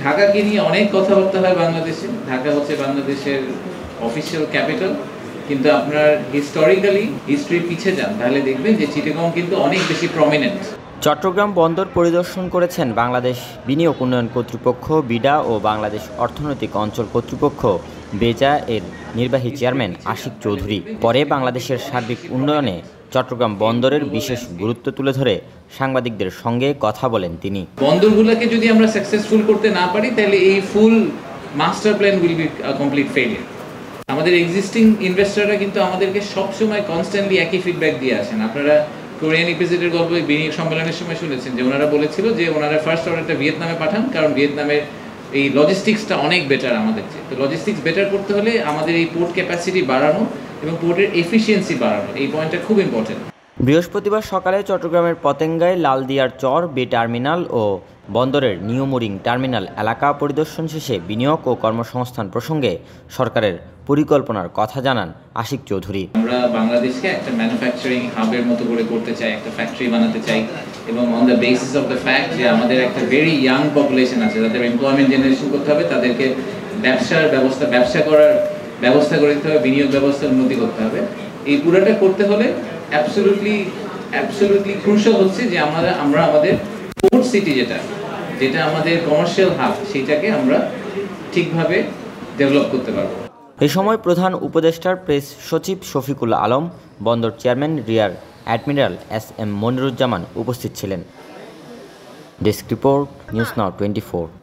ঢাকাকে নিয়ে অনেক কথাবার্তা হয় বাংলাদেশে। ঢাকা হচ্ছে বাংলাদেশের অফিসিয়াল ক্যাপিটাল, কিন্তু আপনার হিস্ট্রি পিছিয়ে যান তাহলে দেখবেন যে চিটাগং কিন্তু অনেক বেশি প্রমিনেন্ট। চট্টগ্রাম বন্দর পরিদর্শন করেছেন বাংলাদেশ বিনিয়োগ উন্নয়ন কর্তৃপক্ষ বিডা ও বাংলাদেশ অর্থনৈতিক অঞ্চল কর্তৃপক্ষ বেজা এর নির্বাহী চেয়ারম্যান আশিক চৌধুরী। পরে বাংলাদেশের সার্বিক উন্নয়নে চট্টগ্রাম বন্দরের বিশেষ গুরুত্ব তুলে ধরে সাংবাদিকদের সঙ্গে কথা বলেন তিনি। বন্দরগুলোকে যদি আমরা সাকসেসফুল করতে না পারি তাহলে এই ফুল master plan will be complete failure. আমাদের এক্সিস্টিং ইনভেস্টররা কিন্তু আমাদেরকে সবসময় কনস্ট্যান্টলি একই ফিডব্যাক দিয়ে আসেন। আপনারা কোরিয়ান ইপিজেডের গল্প বিনিয়োগ সম্মেলনের সময় শুনেছেন যে ওনারা বলেছিল যে ওনারা ফার্স্ট অর্ডারটা ভিয়েতনামে পাঠান, কারণ ভিয়েতনামের এই লজিস্টিক্সটা অনেক বেটার আমাদের চেয়ে। তো লজিস্টিক্স বেটার করতে হলে আমাদের এই পোর্ট ক্যাপাসিটি বাড়ানো এবং পোর্টের এফিসিয়েন্সি বাড়ানো, এই পয়েন্টটা খুব ইম্পর্টেন্ট। বৃহস্পতিবার সকালে চট্টগ্রামের পতেঙ্গায় লালদিয়ার চর বে টার্মিনাল ও বন্দরের নিউ মোরিং টার্মিনাল এলাকা পরিদর্শন শেষে বিনিয়োগ ও কর্মসংস্থান প্রসঙ্গে সরকারের পরিকল্পনার কথা জানান আশিক চৌধুরী। আমরা বাংলাদেশকে একটা ম্যানুফ্যাকচারিং হাবের মতো করে করতে চাই, একটা ফ্যাক্টরি বানাতে চাই, এবং on the basis of the fact যে আমাদের একটা ভেরি ইয়াং পপুলেশন আছে, তাদের এমপ্লয়মেন্ট জেনারেশন করতে হবে, তাদেরকে ব্যবসা করার ব্যবস্থা করে দিতে হবে, বিনিয়োগ ব্যবস্থার উন্নতি করতে হবে। এই পুরোটা করতে হলে অ্যাবসলিউটলি ক্রুশাল হচ্ছে যে আমরা আমাদের পোর্ট সিটি যেটা আমাদের কমার্শিয়াল হাব, সেটাকে আমরা ঠিকভাবে ডেভেলপ করতে পারবো। এই সময় প্রধান উপদেষ্টার প্রেস সচিব শফিকুল আলম, বন্দর chairman rear admiral SM Moniruzzaman উপস্থিত ছিলেন। Desk report, news now 24।